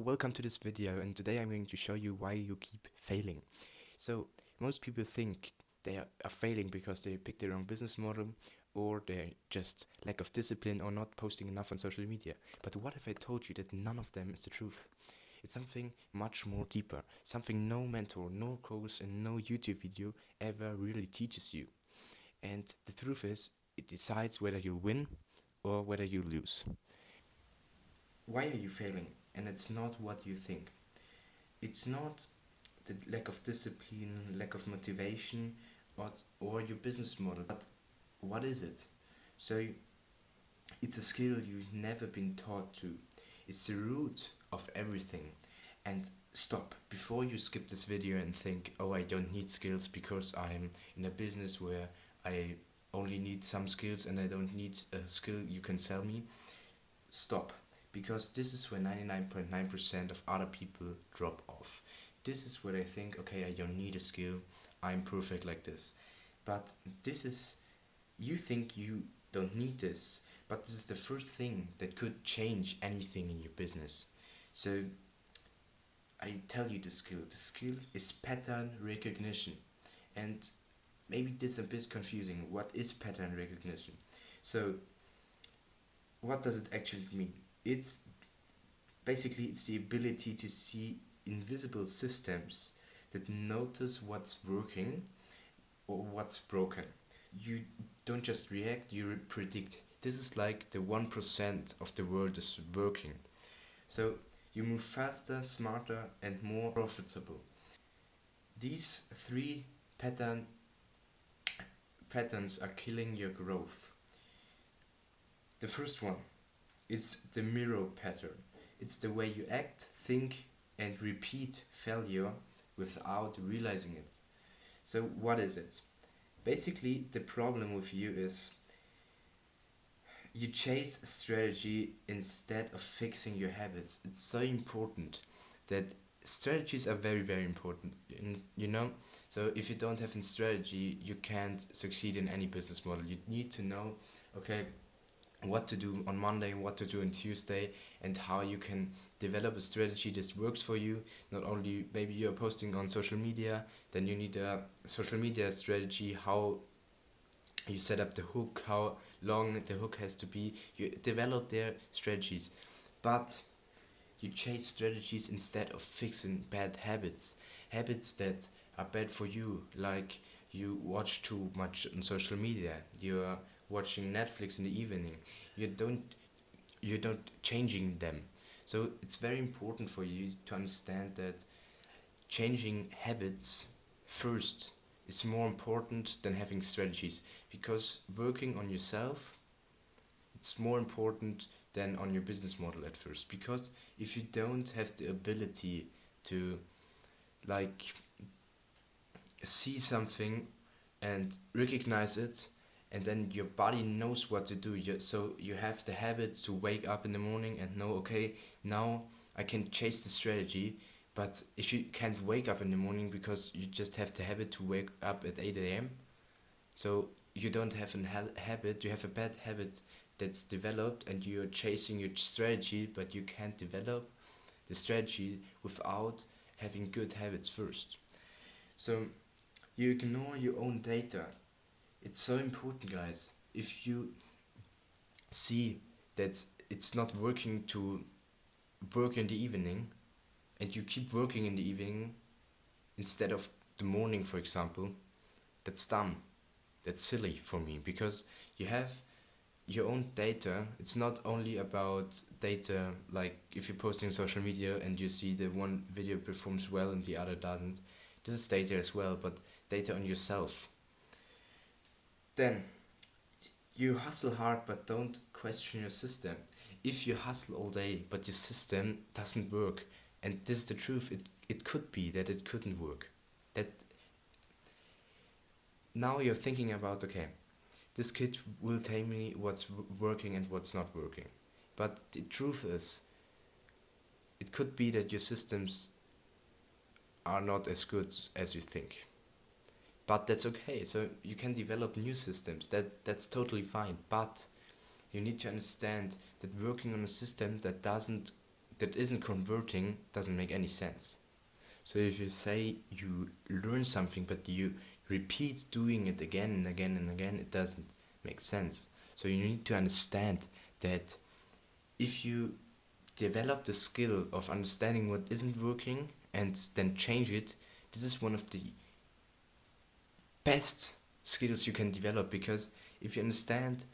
welcome to this video, and today I'm going to show you why you keep failing. So most people think they are failing because they picked the wrong business model, or they're just lack of discipline, or not posting enough on social media. But what if I told you that none of them is the truth? It's something much more deeper, something no mentor, no course, and no YouTube video ever really teaches you. And the truth is, it decides whether you win or whether you lose. Why are you failing? And it's not what you think. It's not the lack of discipline, lack of motivation, or your business model. But what is it? So it's a skill you've never been taught to. It's the root of everything. And stop before you skip this video and think, oh, I don't need skills because I'm in a business where I only need some skills and I don't need a skill you can sell me. Stop, because this is where 99.9% of other people drop off. This is where they think, okay, I don't need a skill, I'm perfect like this. But this is, you think you don't need this, but this is the first thing that could change anything in your business. So I tell you the skill is pattern recognition. And maybe this is a bit confusing. What is pattern recognition? So what does it actually mean? It's basically it's the ability to see invisible systems that notice what's working or what's broken. You don't just react, you predict. This is like the 1% of the world is working. So you move faster, smarter, and more profitable. These three patterns are killing your growth. The first one is the mirror pattern. It's the way you act, think, and repeat failure without realizing it. So what is it? Basically, the problem with you is you chase strategy instead of fixing your habits. It's so important that strategies are very, very important. So if you don't have a strategy, you can't succeed in any business model. You need to know, okay, what to do on Monday, what to do on Tuesday, and how you can develop a strategy that works for you. Not only maybe you're posting on social media, then you need a social media strategy, how you set up the hook, how long the hook has to be. You develop their strategies, but you chase strategies instead of fixing bad habits that are bad for you, like you watch too much on social media, you're watching Netflix in the evening, you don't changing them. So it's very important for you to understand that changing habits first is more important than having strategies, because working on yourself, it's more important than on your business model at first. Because if you don't have the ability to like see something and recognize it, and then your body knows what to do, so you have the habit to wake up in the morning and know, okay, now I can chase the strategy. But if you can't wake up in the morning because you just have the habit to wake up at 8 a.m., so you don't have a habit, you have a bad habit that's developed, and you're chasing your strategy, but you can't develop the strategy without having good habits first. So you ignore your own data. It's so important, guys. If you see that it's not working to work in the evening, and you keep working in the evening instead of the morning, for example, that's dumb. That's silly for me, because you have your own data. It's not only about data, like if you're posting on social media and you see the one video performs well and the other doesn't. This is data as well, but data on yourself. Then you hustle hard, but don't question your system. If you hustle all day but your system doesn't work, and this is the truth, it could be that it couldn't work. That now you're thinking about, okay, this kid will tell me what's working and what's not working. But the truth is, it could be that your systems are not as good as you think. But that's okay. So you can develop new systems. That's totally fine. But you need to understand that working on a system that that isn't converting doesn't make any sense. So if you say you learn something but you repeat doing it again and again and again, it doesn't make sense. So you need to understand that if you develop the skill of understanding what isn't working and then change it, this is one of the best skills you can develop, because if you understand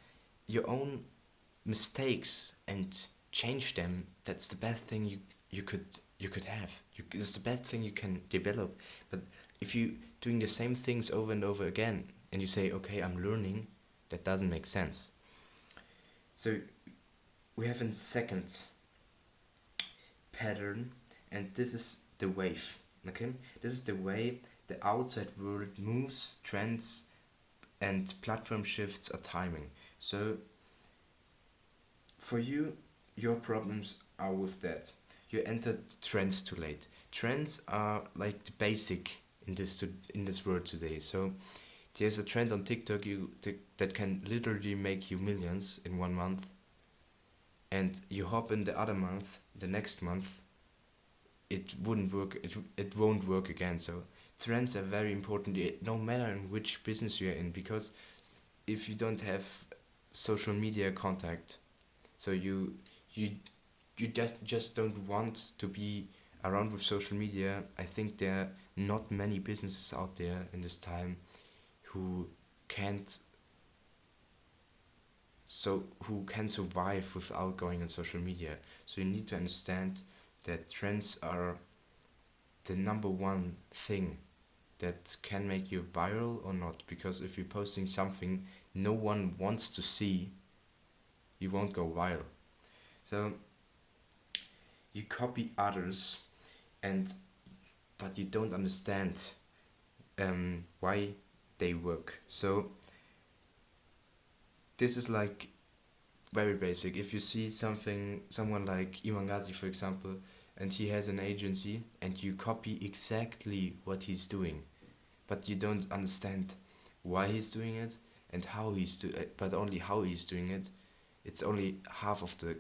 your own mistakes and change them, that's the best thing you could have. It's the best thing you can develop. But if you doing the same things over and over again and you say, okay, I'm learning, that doesn't make sense. So we have a second pattern, and this is the wave. Okay, this is the way the outside world moves, trends, and platform shifts are timing. So for you, your problems are with that. You entered trends too late. Trends are like the basic in this world today. So there's a trend on TikTok that can literally make you millions in 1 month, and you hop in the other month, the next month, it wouldn't work. It won't work again. So trends are very important, no matter in which business you're in, because if you don't have social media contact, so you just don't want to be around with social media. I think there are not many businesses out there in this time who can't who can survive without going on social media. So you need to understand that trends are the number one thing that can make you viral or not, because if you're posting something no one wants to see, you won't go viral. So you copy others, and but you don't understand why they work. So this is like very basic. If you see someone like Iman Ghazi, for example, and he has an agency, and you copy exactly what he's doing, but you don't understand why he's doing it and how he's doing it, but only how he's doing it, it's only half of the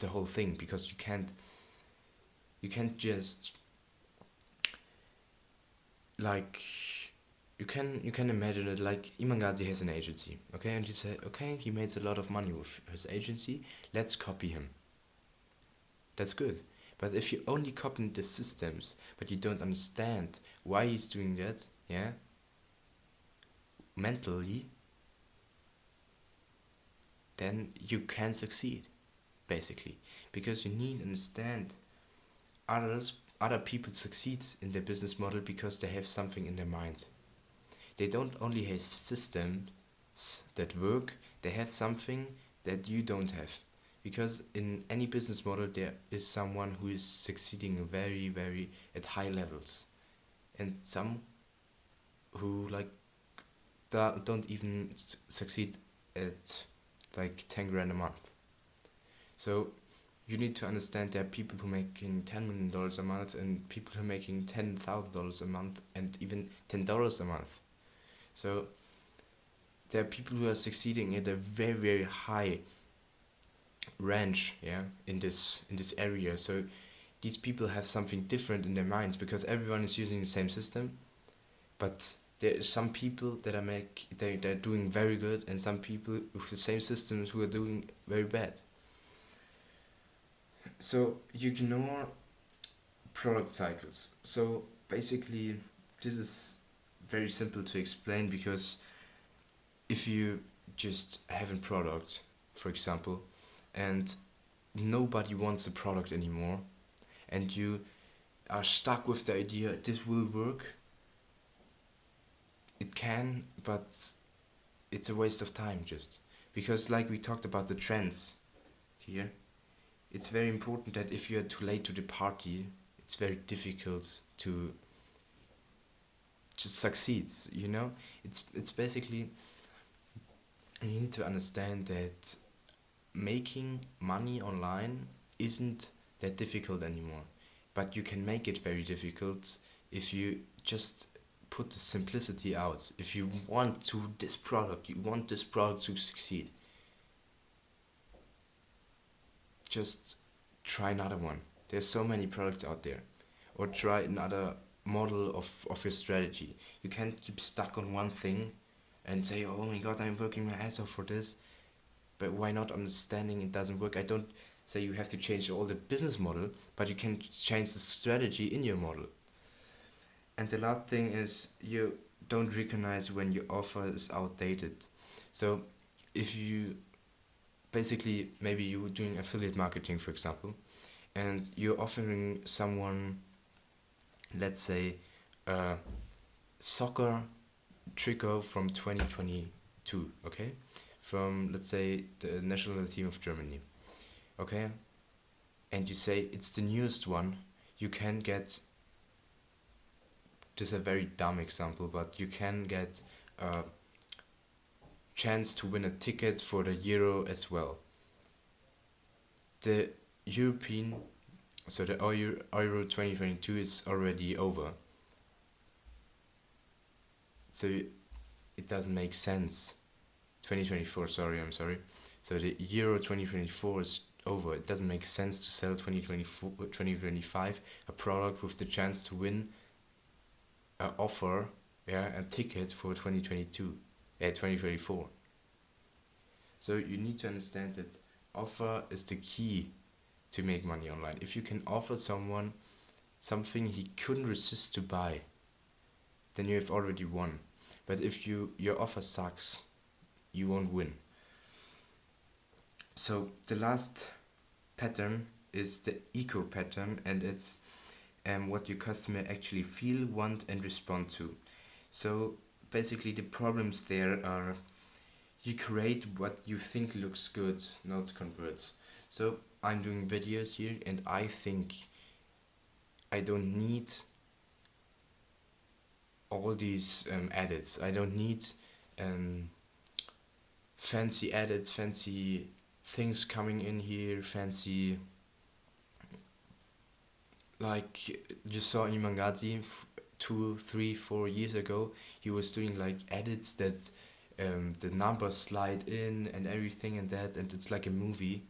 whole thing, because you can't just like you can imagine it like Iman Ghazi has an agency, okay, and you say, okay, he makes a lot of money with his agency, let's copy him. That's good. But if you only copy the systems but you don't understand why he's doing that, yeah, mentally, then you can succeed, basically, because you need to understand other people succeed in their business model because they have something in their mind. They don't only have systems that work, they have something that you don't have. Because in any business model there is someone who is succeeding very, very at high levels, and some who like don't even succeed at like 10 grand a month. So you need to understand there are people who are making $10 million a month and people who are making $10,000 a month and even $10 a month. So there are people who are succeeding at a very, very high range, yeah, in this area. So these people have something different in their minds, because everyone is using the same system, but there are some people that they're doing very good, and some people with the same systems who are doing very bad. So you ignore product cycles. So basically this is very simple to explain, because if you just have a product, for example, and nobody wants the product anymore, and you are stuck with the idea this will work, it can, but it's a waste of time, just because, like we talked about the trends here, it's very important that if you're too late to the party, it's very difficult to just succeed, you know. It's basically, you need to understand that making money online isn't that difficult anymore, but you can make it very difficult if you just put the simplicity out. If you want this product to succeed, just try another one. There's so many products out there. Or try another model of your strategy. You can't keep stuck on one thing and say, oh my god, I'm working my ass off for this. But why not understanding it doesn't work? I don't say you have to change all the business model, but you can change the strategy in your model. And the last thing is you don't recognize when your offer is outdated. So if you basically, maybe you're doing affiliate marketing, for example, and you're offering someone, let's say, a soccer tricot from 2022, okay? From, let's say, the national team of Germany, okay? And you say it's the newest one, you can get, this is a very dumb example, but you can get a chance to win a ticket for the Euro as well. The European, so the Euro 2022 is already over. So it doesn't make sense. 2024, I'm sorry. So the Euro 2024 is over. It doesn't make sense to sell 2025 a product with the chance to win an offer, a ticket for 2024. So you need to understand that offer is the key to make money online. If you can offer someone something he couldn't resist to buy, then you have already won. But if your offer sucks, you won't win. So the last pattern is the eco pattern, and it's what your customer actually feel, want, and respond to. So basically the problems there are you create what you think looks good, not converts. So I'm doing videos here and I think I don't need all these edits. I don't need fancy edits, fancy things coming in here, fancy, like you saw in Mangazi 2, 3, 4 years ago. He was doing like edits that the numbers slide in and everything and that, and it's like a movie.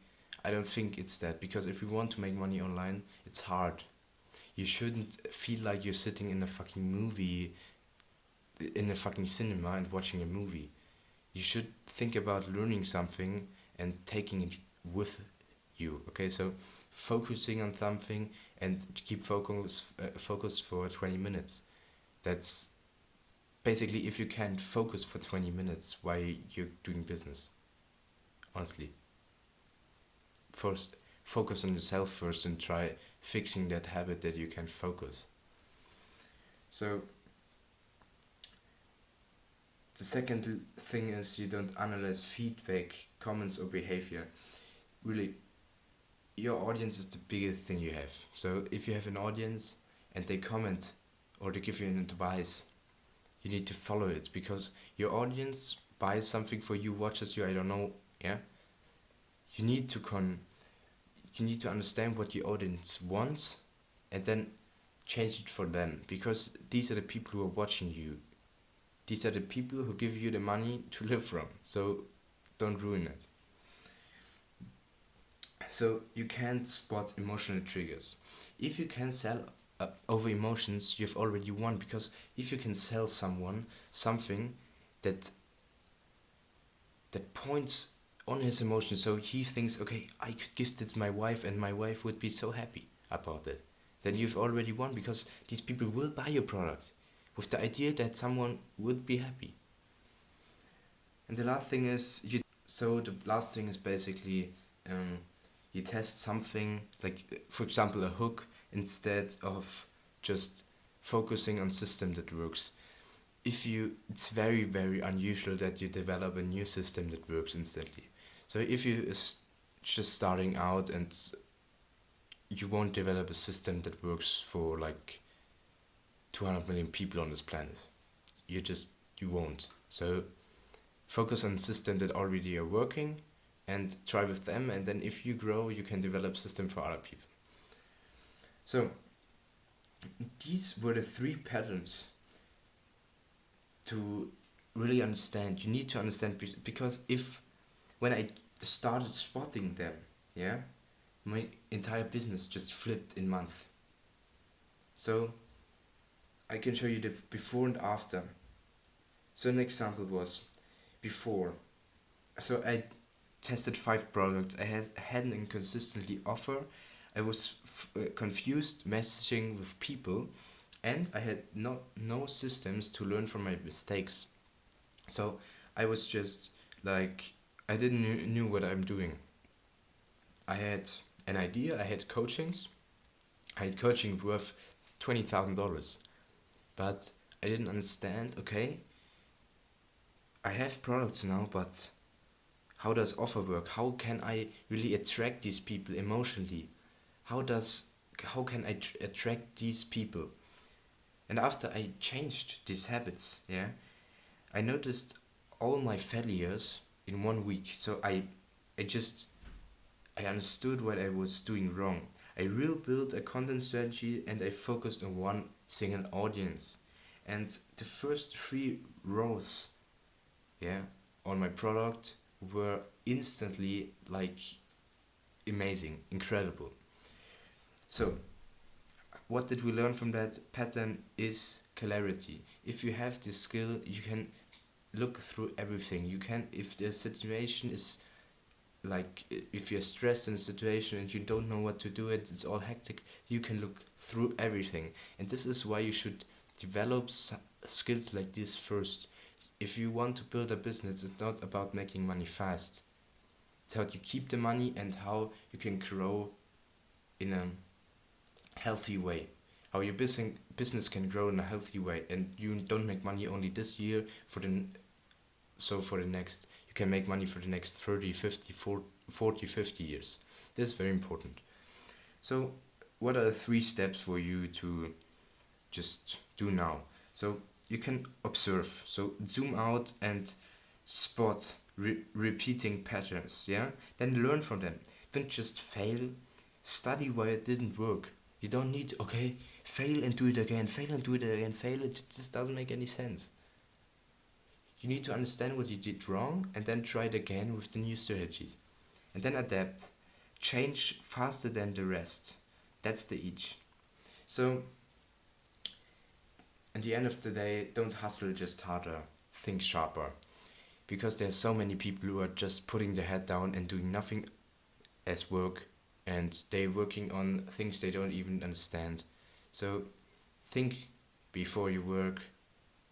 I don't think it's that, because if you want to make money online, it's hard. You shouldn't feel like you're sitting in a fucking movie, in a fucking cinema and watching a movie. You should think about learning something and taking it with you. Okay, so focusing on something and keep focused for 20 minutes. That's basically, if you can't focus for 20 minutes, why you're doing business? Honestly, first focus on yourself first and try fixing that habit that you can focus. So the second thing is you don't analyze feedback, comments, or behavior. Really, your audience is the biggest thing you have. So if you have an audience and they comment or they give you an advice, you need to follow it, because your audience buys something for you, watches you, I don't know, yeah. You need to understand what your audience wants and then change it for them, because these are the people who are watching you. These are the people who give you the money to live from. So don't ruin it. So you can't spot emotional triggers. If you can sell over emotions, you've already won, because if you can sell someone something that points on his emotions, so he thinks, okay, I could gift it to my wife and my wife would be so happy about it, then you've already won, because these people will buy your product with the idea that someone would be happy. And the last thing is basically you test something, like for example a hook, instead of just focusing on system that works. It's very, very unusual that you develop a new system that works instantly. So if you just starting out, and you won't develop a system that works for like 200 million people on this planet. You won't. So focus on systems that already are working and try with them, and then if you grow, you can develop system for other people. So these were the 3 patterns to really understand. You need to understand, because when I started spotting them, yeah, my entire business just flipped in month. So I can show you the before and after. So an example was before. So I tested 5 products. I hadn't inconsistently offer. I was confused messaging with people, and I had no systems to learn from my mistakes. So I was just like I didn't knew what I'm doing. I had an idea. I had coachings. I had coaching worth $20,000, but I didn't understand. Okay, I have products now, but how does offer work? How can I really attract these people emotionally? How does how can I attract these people? And after I changed these habits, yeah, I noticed all my failures in 1 week. So I understood what I was doing wrong. I real built a content strategy and I focused on one single audience. And the first 3 rows, yeah, on my product were instantly like amazing, incredible. So, what did we learn from that pattern is clarity. If you have this skill, you can look through everything. You can, if the situation is like, if you're stressed in a situation and you don't know what to do, it's all hectic, you can look through everything. And this is why you should develop skills like this first. If you want to build a business, it's not about making money fast. It's how you keep the money and how you can grow in a healthy way. How your business can grow in a healthy way, and you don't make money only this year for the next, you can make money for the next 30, 50, 40, 50 years. This is very important. So what are the 3 steps for you to just do now? So you can observe, so zoom out and spot repeating patterns, yeah, then learn from them. Don't just fail, study why it didn't work. You don't need, okay, fail and do it again, fail and do it again, fail it just doesn't make any sense. You need to understand what you did wrong and then try it again with the new strategies. And then adapt. Change faster than the rest. That's the each. So, at the end of the day, don't hustle just harder, think sharper. Because there's so many people who are just putting their head down and doing nothing as work, and they're working on things they don't even understand. So, think before you work,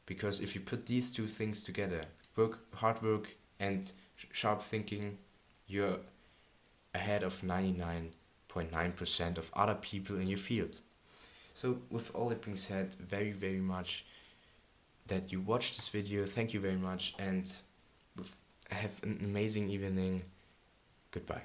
because if you put these 2 things together, hard work and sharp thinking, you're ahead of 99.9% of other people in your field. So with all that being said, very very much that you watched this video. Thank you very much, and have an amazing evening. Goodbye.